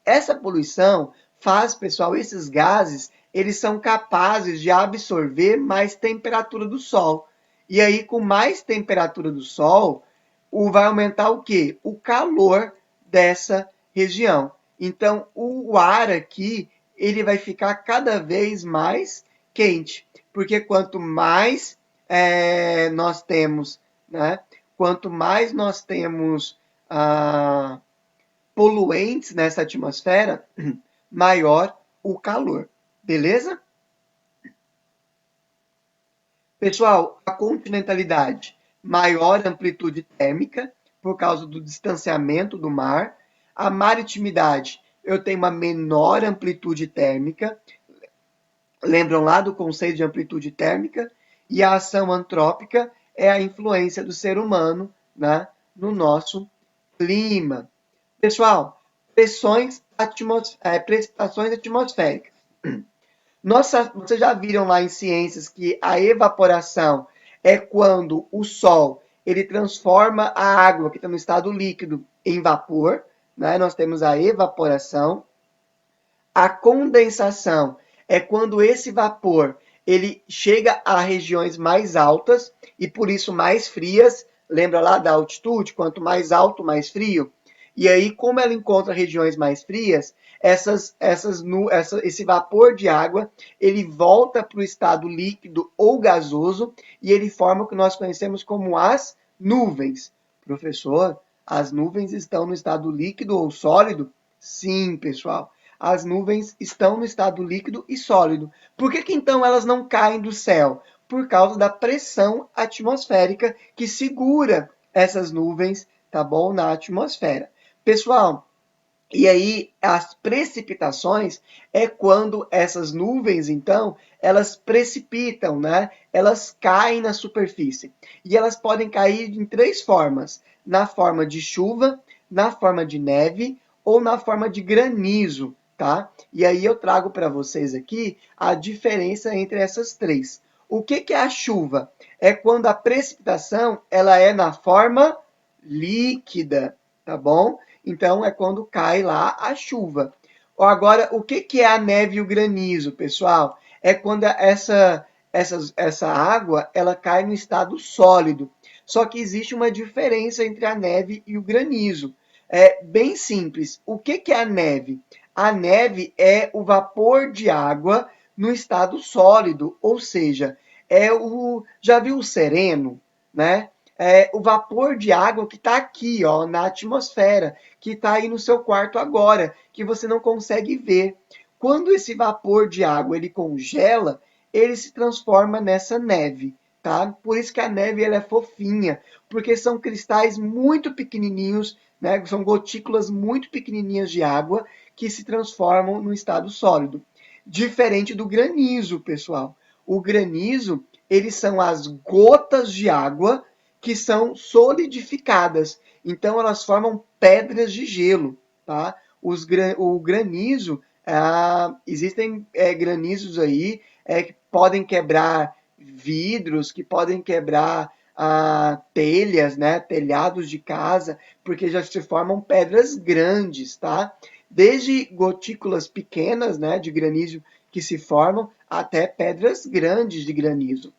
Essa poluição faz, pessoal, esses gases, eles são capazes de absorver mais temperatura do Sol. E aí, com mais temperatura do Sol, vai aumentar o quê? O calor dessa região. Então, o ar aqui, ele vai ficar cada vez mais quente, porque quanto mais nós temos, né? Quanto mais nós temos poluentes nessa atmosfera, maior o calor. Beleza? Pessoal, a continentalidade, maior amplitude térmica, por causa do distanciamento do mar. A maritimidade, eu tenho uma menor amplitude térmica. Lembram lá do conceito de amplitude térmica? E a ação antrópica é a influência do ser humano, né, no nosso clima. Pessoal, precipitações atmosféricas. Vocês já viram lá em ciências que a evaporação é quando o Sol ele transforma a água que está no estado líquido em vapor, né? Nós temos a evaporação. A condensação é quando esse vapor ele chega a regiões mais altas e por isso mais frias. Lembra lá da altitude? Quanto mais alto, mais frio. E aí, como ela encontra regiões mais frias, esse vapor de água ele volta para o estado líquido ou gasoso e ele forma o que nós conhecemos como as nuvens. Professor, as nuvens estão no estado líquido ou sólido? Sim, pessoal. As nuvens estão no estado líquido e sólido. Por que então elas não caem do céu? Por causa da pressão atmosférica que segura essas nuvens, tá bom, na atmosfera. Pessoal, e aí as precipitações é quando essas nuvens, então, elas precipitam, né? Elas caem na superfície. E elas podem cair em três formas: na forma de chuva, na forma de neve ou na forma de granizo, tá? E aí eu trago para vocês aqui a diferença entre essas três. O que é a chuva? É quando a precipitação ela é na forma líquida, tá bom? Então é quando cai lá a chuva. Agora, o que é a neve e o granizo, pessoal? É quando essa água ela cai no estado sólido. Só que existe uma diferença entre a neve e o granizo. É bem simples. O que é a neve? A neve é o vapor de água no estado sólido, ou seja, já viu o sereno, né? É o vapor de água que está aqui, ó, na atmosfera, que está aí no seu quarto agora, que você não consegue ver. Quando esse vapor de água ele congela, ele se transforma nessa neve, tá? Por isso que a neve ela é fofinha, porque são cristais muito pequenininhos, né? São gotículas muito pequenininhas de água que se transformam no estado sólido. Diferente do granizo, pessoal. O granizo, eles são as gotas de água que são solidificadas. Então, elas formam pedras de gelo, tá? O granizo, existem granizos aí que podem quebrar vidros, que podem quebrar telhas, né? Telhados de casa, porque já se formam pedras grandes, tá? Desde gotículas pequenas, né, de granizo que se formam, até pedras grandes de granizo.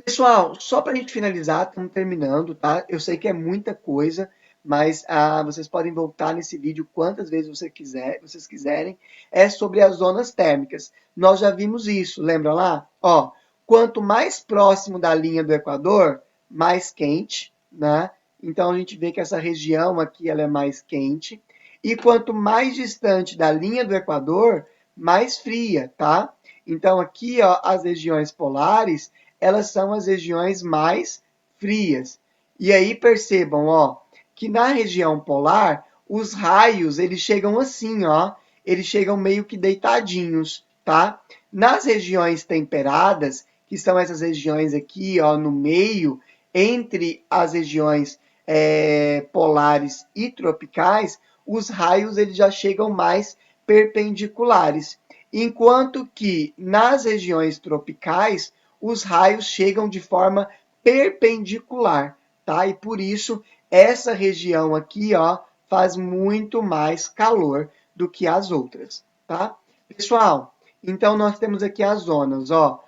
Pessoal, só para a gente finalizar, estamos terminando, tá? Eu sei que é muita coisa, mas vocês podem voltar nesse vídeo quantas vezes vocês quiserem. É sobre as zonas térmicas. Nós já vimos isso, lembra lá? Ó, quanto mais próximo da linha do Equador, mais quente, né? Então a gente vê que essa região aqui ela é mais quente. E quanto mais distante da linha do Equador, mais fria, tá? Então aqui, ó, as regiões polares elas são as regiões mais frias. E aí percebam, ó, que na região polar, os raios, eles chegam assim, ó, eles chegam meio que deitadinhos, tá? Nas regiões temperadas, que são essas regiões aqui, ó, no meio, entre as regiões polares e tropicais, os raios eles já chegam mais perpendiculares. Enquanto que nas regiões tropicais, os raios chegam de forma perpendicular, tá? E por isso essa região aqui, ó, faz muito mais calor do que as outras, tá? Pessoal, então nós temos aqui as zonas, ó.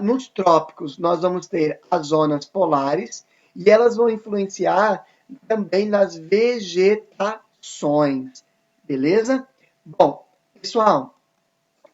Nos trópicos, nós vamos ter as zonas polares e elas vão influenciar também nas vegetações, beleza? Bom, pessoal,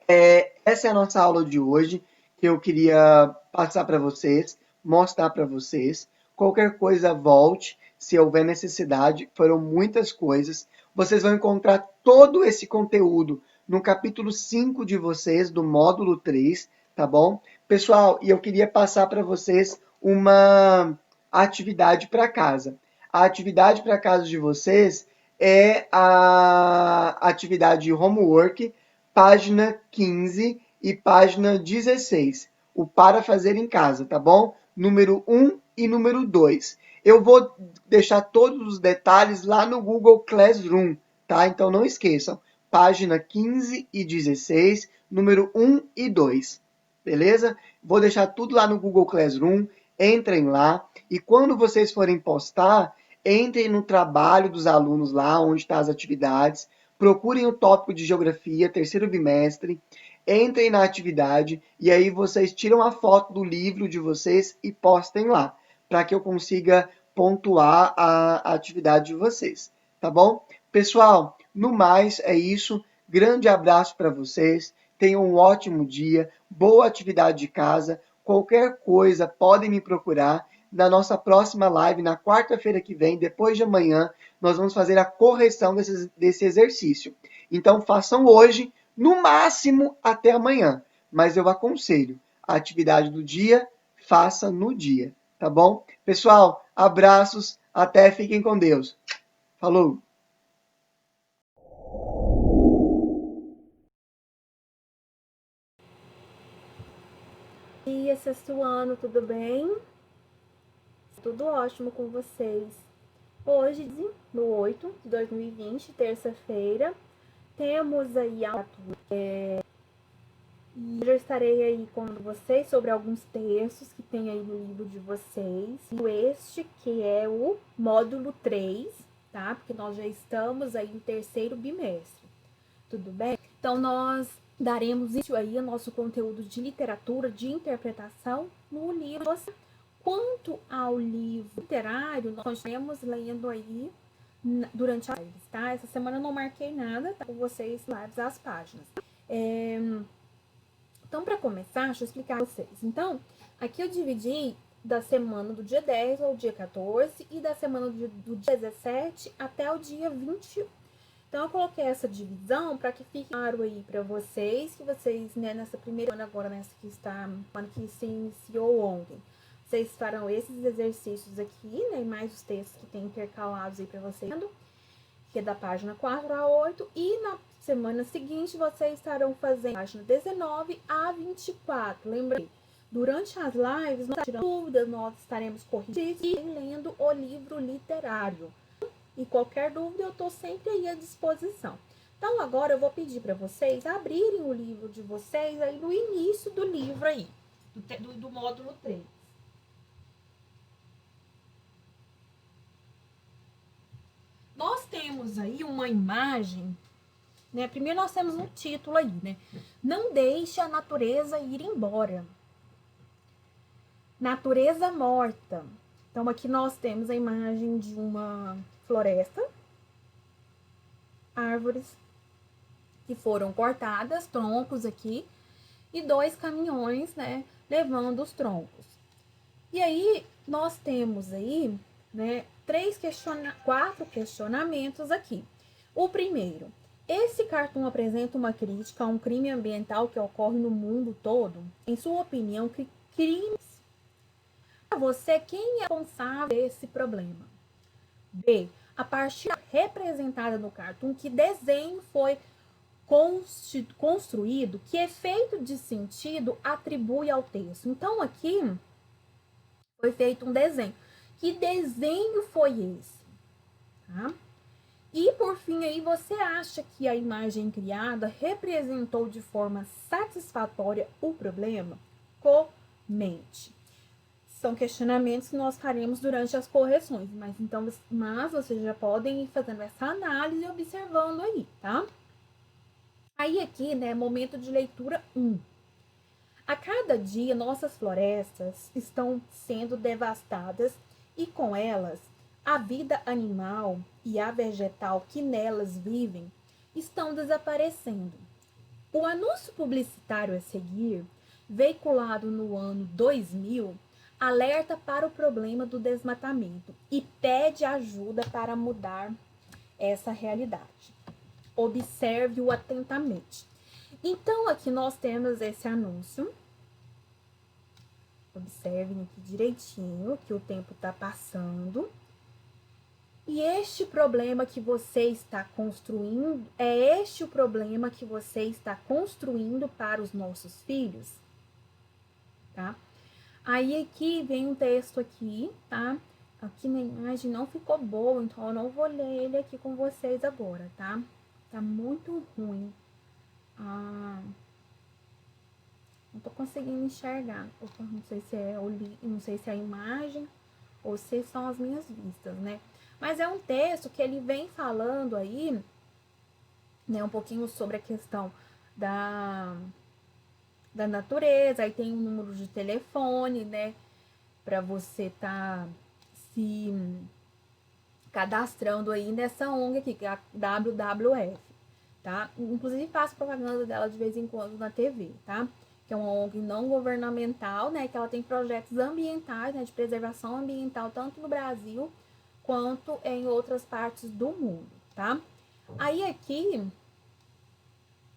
essa é a nossa aula de hoje, que eu queria passar para vocês, mostrar para vocês. Qualquer coisa, volte, se houver necessidade. Foram muitas coisas. Vocês vão encontrar todo esse conteúdo no capítulo 5 de vocês, do módulo 3, tá bom? Pessoal, e eu queria passar para vocês uma atividade para casa. A atividade para casa de vocês é a atividade homework, página 15 e página 16. O para fazer em casa, tá bom? Número 1 e número 2. Eu vou deixar todos os detalhes lá no Google Classroom, tá? Então não esqueçam. Página 15 e 16, número 1 e 2. Beleza? Vou deixar tudo lá no Google Classroom. Entrem lá e quando vocês forem postar, entrem no trabalho dos alunos lá, onde estão as atividades. Procurem o tópico de geografia, terceiro bimestre. Entrem na atividade e aí vocês tiram a foto do livro de vocês e postem lá, para que eu consiga pontuar a atividade de vocês, tá bom? Pessoal, no mais é isso. Grande abraço para vocês. Tenham um ótimo dia, boa atividade de casa. Qualquer coisa, podem me procurar. Na nossa próxima live, na quarta-feira que vem, depois de amanhã, nós vamos fazer a correção desse exercício. Então, façam hoje, no máximo até amanhã. Mas eu aconselho, a atividade do dia, faça no dia, tá bom? Pessoal, abraços, até, fiquem com Deus. Falou! Bom dia, sexto ano, tudo bem? Tudo ótimo com vocês. Hoje, no 8 de 2020, terça-feira, temos aí a e eu estarei aí com vocês sobre alguns textos que tem aí no livro de vocês. Este que é o módulo 3, tá? Porque nós já estamos aí no terceiro bimestre, tudo bem? Então, nós daremos início aí ao nosso conteúdo de literatura, de interpretação no livro. Quanto ao livro literário, nós estaremos lendo aí durante a live, tá? Essa semana eu não marquei nada, tá com vocês lives as páginas. Então, para começar, deixa eu explicar para vocês. Então, aqui eu dividi da semana do dia 10 ao dia 14 e da semana do dia 17 até o dia 21. Então, eu coloquei essa divisão para que fique claro aí para vocês, que vocês, né, nessa primeira semana agora, nessa que está, que se iniciou ontem, vocês farão esses exercícios aqui, né, e mais os textos que tem intercalados aí para vocês, que é da página 4 a 8, e na semana seguinte vocês estarão fazendo página 19 a 24. Lembrei, durante as lives, nós tiramos dúvidas, nós estaremos corrigindo e lendo o livro literário. E qualquer dúvida eu estou sempre aí à disposição. Então, agora eu vou pedir para vocês abrirem o livro de vocês aí no início do livro aí, do módulo 3. Nós temos aí uma imagem, né? Primeiro nós temos um título aí, né? Não deixe a natureza ir embora. Natureza morta. Então, aqui nós temos a imagem de uma floresta, árvores que foram cortadas, troncos aqui, e 2 caminhões, né, levando os troncos. E aí, nós temos aí, né, 4 questionamentos aqui. O primeiro, esse cartoon apresenta uma crítica a um crime ambiental que ocorre no mundo todo? Em sua opinião, que crimes? Para você, quem é responsável por esse problema? B, a partir representada no cartoon, que desenho foi construído, que efeito de sentido atribui ao texto? Então, aqui foi feito um desenho. Que desenho foi esse? Tá? E, por fim, aí você acha que a imagem criada representou de forma satisfatória o problema? Comente. São questionamentos que nós faremos durante as correções, mas vocês já podem ir fazendo essa análise e observando aí, tá? Aí aqui, né, momento de leitura 1. A cada dia, nossas florestas estão sendo devastadas e com elas, a vida animal e a vegetal que nelas vivem estão desaparecendo. O anúncio publicitário a seguir, veiculado no ano 2000, alerta para o problema do desmatamento e pede ajuda para mudar essa realidade. Observe-o atentamente. Então, aqui nós temos esse anúncio, Observem aqui direitinho que o tempo tá passando. E este problema que você está construindo, é este o problema que você está construindo para os nossos filhos? Tá? Aí aqui vem um texto aqui, tá? Aqui na imagem não ficou boa, então eu não vou ler ele aqui com vocês agora, tá? Tá muito ruim. Não tô conseguindo enxergar. Opa, não sei se é não sei se é a imagem ou se são as minhas vistas, né? Mas é um texto que ele vem falando aí, né, um pouquinho sobre a questão da, da natureza. Aí tem um número de telefone, né, para você tá se cadastrando aí nessa ONG aqui, que é a WWF, tá? Inclusive faço propaganda dela de vez em quando na TV, tá? Que é uma ONG não governamental, né? Que ela tem projetos ambientais, né? De preservação ambiental, tanto no Brasil quanto em outras partes do mundo, tá? Aí aqui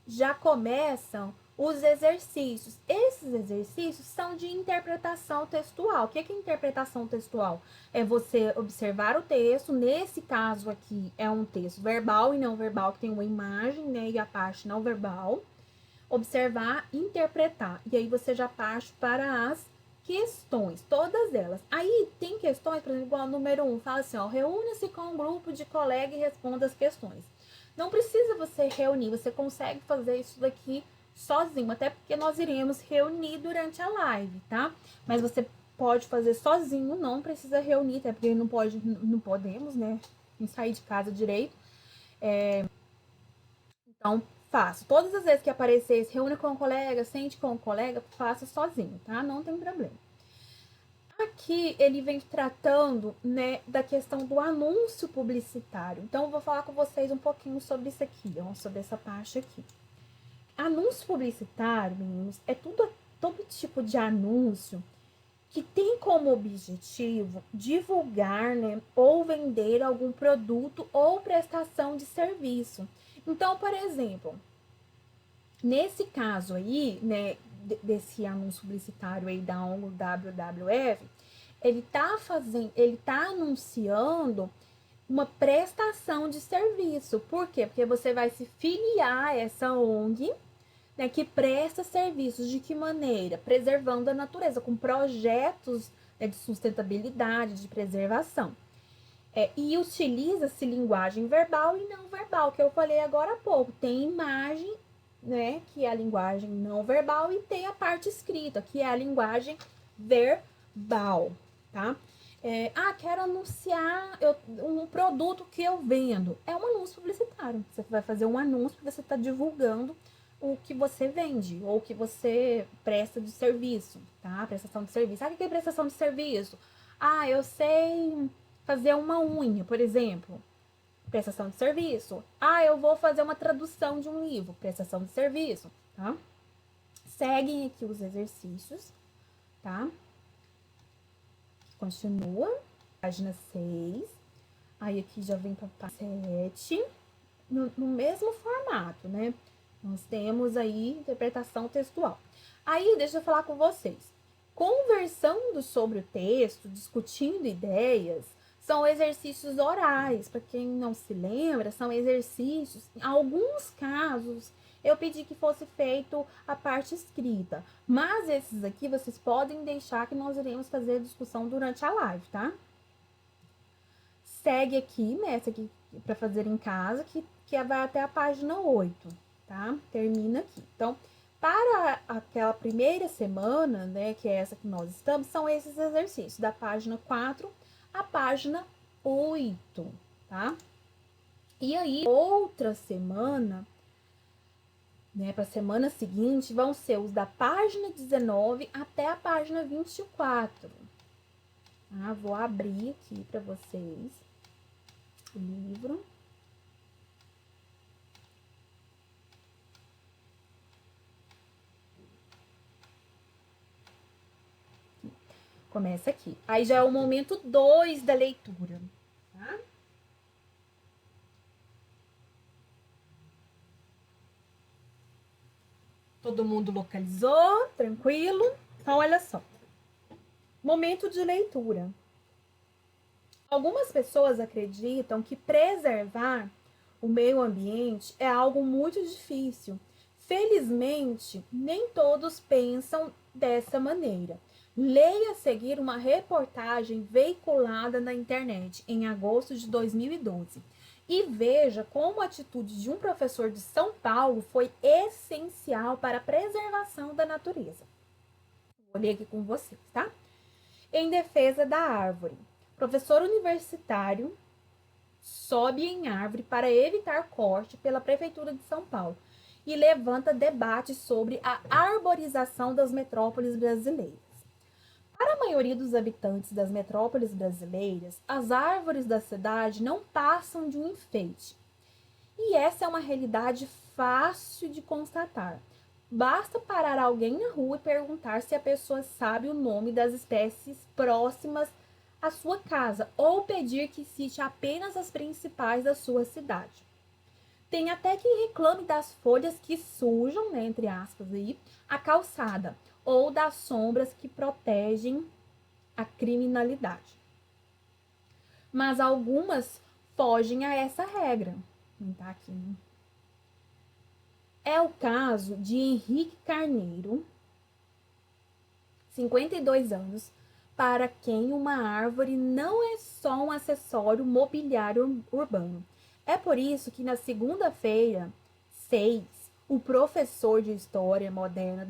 já começam os exercícios. Esses exercícios são de interpretação textual. O que é interpretação textual? É você observar o texto. Nesse caso aqui é um texto verbal e não verbal, que tem uma imagem, né? E a parte não verbal. Observar, interpretar. E aí você já parte para as questões, todas elas. Aí tem questões, por exemplo, igual número 1, fala assim, ó, reúne-se com um grupo de colegas e responda as questões. Não precisa você reunir, você consegue fazer isso daqui sozinho, até porque nós iremos reunir durante a live, tá? Mas você pode fazer sozinho, não precisa reunir, até porque não podemos, né, sair de casa direito. Então, faça. Todas as vezes que aparecer, se reúne com um colega, sente com um colega, faça sozinho, tá? Não tem problema. Aqui ele vem tratando, né, da questão do anúncio publicitário. Então, eu vou falar com vocês um pouquinho sobre isso aqui, ó, sobre essa parte aqui. Anúncio publicitário, meninos, é todo tipo de anúncio que tem como objetivo divulgar, né, ou vender algum produto ou prestação de serviço. Então, por exemplo, nesse caso aí, né, desse anúncio publicitário aí da ONG WWF, ele tá anunciando uma prestação de serviço. Por quê? Porque você vai se filiar a essa ONG, né, que presta serviços de que maneira? Preservando a natureza, com projetos, né, de sustentabilidade, de preservação. E utiliza-se linguagem verbal e não verbal, que eu falei agora há pouco. Tem imagem, né, que é a linguagem não verbal, e tem a parte escrita, que é a linguagem verbal, tá? Quero anunciar um produto que eu vendo. É um anúncio publicitário. Você vai fazer um anúncio que você está divulgando o que você vende ou o que você presta de serviço, tá? Prestação de serviço. O que é prestação de serviço? Eu sei fazer uma unha, por exemplo. Prestação de serviço. Eu vou fazer uma tradução de um livro. Prestação de serviço, tá? Seguem aqui os exercícios, tá? Continua. Página 6. Aí aqui já vem para página 7. No mesmo formato, né? Nós temos aí interpretação textual. Aí, deixa eu falar com vocês. Conversando sobre o texto, discutindo ideias, são exercícios orais. Para quem não se lembra, são exercícios. Em alguns casos, eu pedi que fosse feito a parte escrita. Mas esses aqui vocês podem deixar que nós iremos fazer a discussão durante a live, tá? Segue aqui, né? Essa aqui para fazer em casa, que vai até a página 8, tá? Termina aqui. Então, para aquela primeira semana, né, que é essa que nós estamos, são esses exercícios, da página 4 à página 8, tá? E aí, outra semana, né, para a semana seguinte, vão ser os da página 19 até a página 24. Tá? Vou abrir aqui para vocês o livro. Começa aqui. Aí já é o momento 2 da leitura, tá? Todo mundo localizou? Tranquilo? Então, olha só. Momento de leitura. Algumas pessoas acreditam que preservar o meio ambiente é algo muito difícil. Felizmente, nem todos pensam dessa maneira. Leia a seguir uma reportagem veiculada na internet em agosto de 2012 e veja como a atitude de um professor de São Paulo foi essencial para a preservação da natureza. Vou ler aqui com vocês, tá? Em defesa da árvore. Professor universitário sobe em árvore para evitar corte pela Prefeitura de São Paulo e levanta debate sobre a arborização das metrópoles brasileiras. Para a maioria dos habitantes das metrópoles brasileiras, as árvores da cidade não passam de um enfeite. E essa é uma realidade fácil de constatar. Basta parar alguém na rua e perguntar se a pessoa sabe o nome das espécies próximas à sua casa ou pedir que cite apenas as principais da sua cidade. Tem até quem reclame das folhas que sujam, né, entre aspas, aí, a calçada ou das sombras que protegem a criminalidade. Mas algumas fogem a essa regra. Não tá aqui, né? É o caso de Henrique Carneiro, 52 anos, para quem uma árvore não é só um acessório mobiliário urbano. É por isso que na segunda-feira, 6, o professor de História Moderna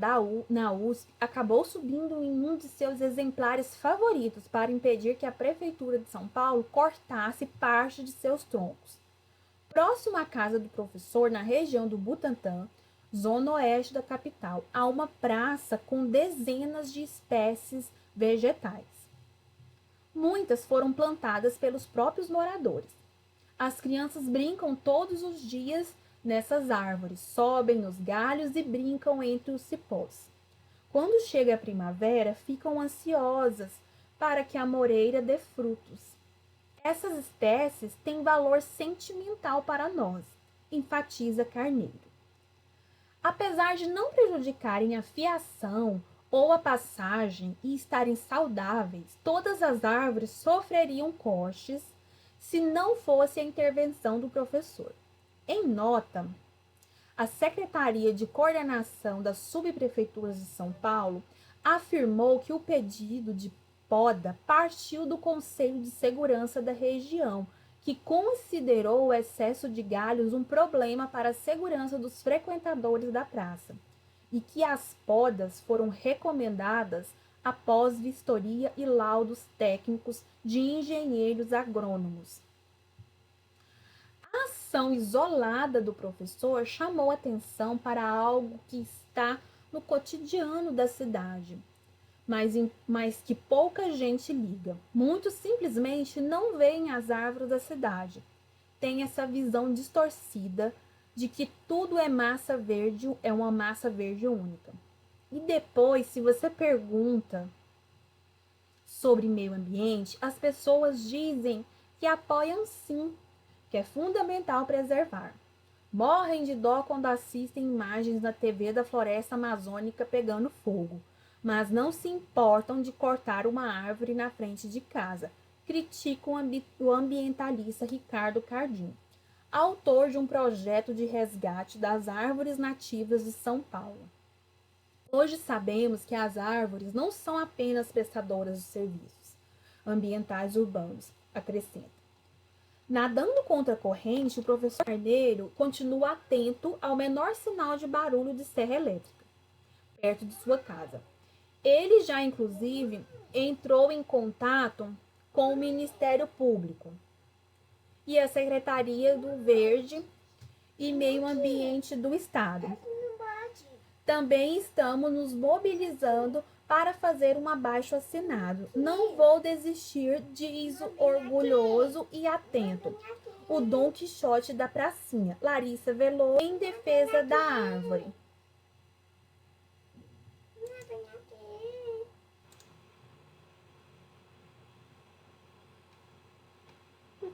na USP acabou subindo em um de seus exemplares favoritos para impedir que a Prefeitura de São Paulo cortasse parte de seus troncos. Próximo à casa do professor, na região do Butantã, zona oeste da capital, há uma praça com dezenas de espécies vegetais. Muitas foram plantadas pelos próprios moradores. As crianças brincam todos os dias nessas árvores, sobem nos galhos e brincam entre os cipós. Quando chega a primavera, ficam ansiosas para que a moreira dê frutos. Essas espécies têm valor sentimental para nós, enfatiza Carneiro. Apesar de não prejudicarem a fiação ou a passagem e estarem saudáveis, todas as árvores sofreriam cortes se não fosse a intervenção do professor. Em nota, a Secretaria de Coordenação das Subprefeituras de São Paulo afirmou que o pedido de poda partiu do Conselho de Segurança da região, que considerou o excesso de galhos um problema para a segurança dos frequentadores da praça, e que as podas foram recomendadas após vistoria e laudos técnicos de engenheiros agrônomos. A ação isolada do professor chamou atenção para algo que está no cotidiano da cidade, mas que pouca gente liga. Muitos simplesmente não veem as árvores da cidade. Tem essa visão distorcida de que tudo é massa verde, é uma massa verde única. E depois, se você pergunta sobre meio ambiente, as pessoas dizem que apoiam sim, que é fundamental preservar. Morrem de dó quando assistem imagens na TV da floresta amazônica pegando fogo, mas não se importam de cortar uma árvore na frente de casa, critica o ambientalista Ricardo Cardim, autor de um projeto de resgate das árvores nativas de São Paulo. Hoje sabemos que as árvores não são apenas prestadoras de serviços ambientais urbanos, acrescenta. Nadando contra a corrente, o professor Carneiro continua atento ao menor sinal de barulho de serra elétrica, perto de sua casa. Ele já, inclusive, entrou em contato com o Ministério Público e a Secretaria do Verde e Meio Ambiente do Estado. Também estamos nos mobilizando para fazer um abaixo-assinado. Não vou desistir, diz o orgulhoso e atento o Dom Quixote da pracinha, Larissa Veloso, em defesa da árvore.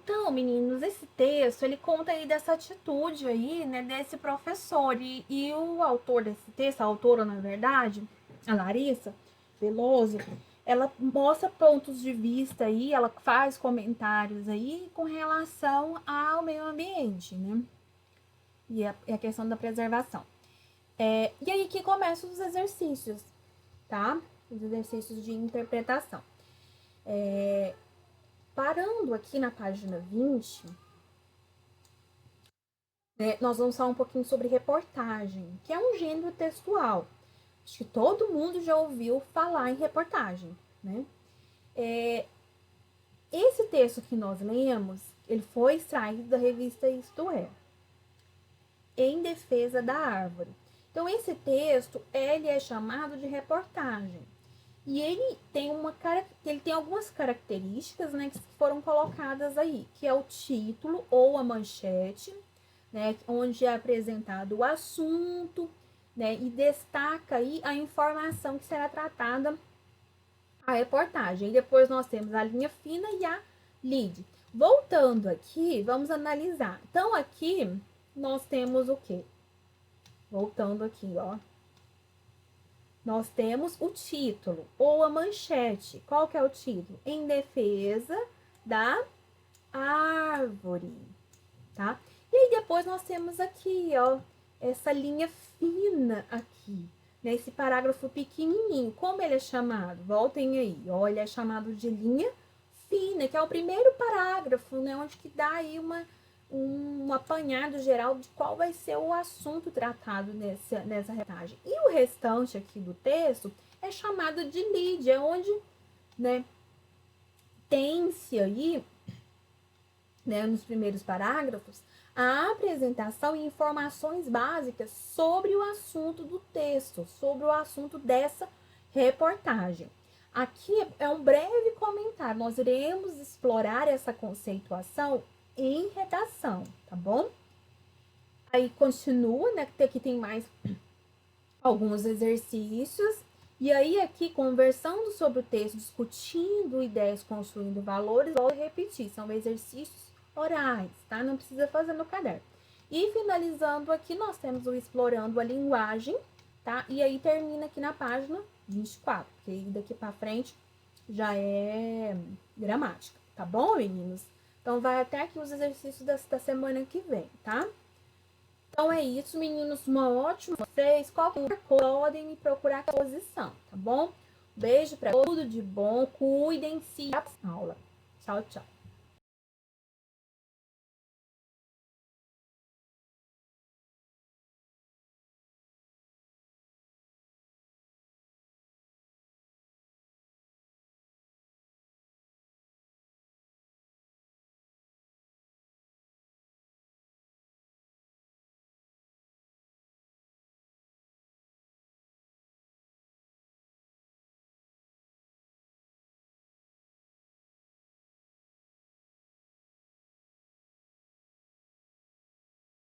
Então, meninos, esse texto, ele conta aí dessa atitude aí, né, desse professor. E o autor desse texto, a autora, na verdade, a Larissa Veloso, ela mostra pontos de vista aí, ela faz comentários aí com relação ao meio ambiente, né? E a questão da preservação. E aí que começam os exercícios, tá? Os exercícios de interpretação. Parando aqui na página 20, né, nós vamos falar um pouquinho sobre reportagem, que é um gênero textual. Acho que todo mundo já ouviu falar em reportagem, né? Esse texto que nós lemos, ele foi extraído da revista Isto É, Em Defesa da Árvore. Então, esse texto, ele é chamado de reportagem. E ele tem algumas características, né, que foram colocadas aí, que é o título ou a manchete, né, onde é apresentado o assunto, né, e destaca aí a informação que será tratada a reportagem. E depois nós temos a linha fina e a lead. Voltando aqui, vamos analisar. Então, aqui nós temos o quê? Voltando aqui, ó. Nós temos o título ou a manchete. Qual que é o título? Em defesa da árvore, tá? E aí depois nós temos aqui, ó, essa linha fina aqui, né? Esse parágrafo pequenininho. Como ele é chamado? Voltem aí. Ó, ele é chamado de linha fina, que é o primeiro parágrafo, né? Onde que dá aí um apanhado geral de qual vai ser o assunto tratado nessa reportagem. E o restante aqui do texto é chamado de lead, é onde, né, tem-se aí, né, nos primeiros parágrafos, a apresentação e informações básicas sobre o assunto do texto, sobre o assunto dessa reportagem. Aqui é um breve comentário, nós iremos explorar essa conceituação em redação, tá bom? Aí continua, né, que aqui tem mais alguns exercícios. E aí aqui, conversando sobre o texto, discutindo ideias, construindo valores, vou repetir, são exercícios orais, tá? Não precisa fazer no caderno. E finalizando aqui, nós temos o explorando a linguagem, tá? E aí termina aqui na página 24, porque daqui para frente já é gramática, tá bom, meninos? Então, vai até aqui os exercícios da semana que vem, tá? Então é isso, meninos. Uma ótima vocês. Qualquer coisa, podem me procurar com a posição, tá bom? Beijo pra tudo de bom. Cuidem-se. Aula. Tchau, tchau.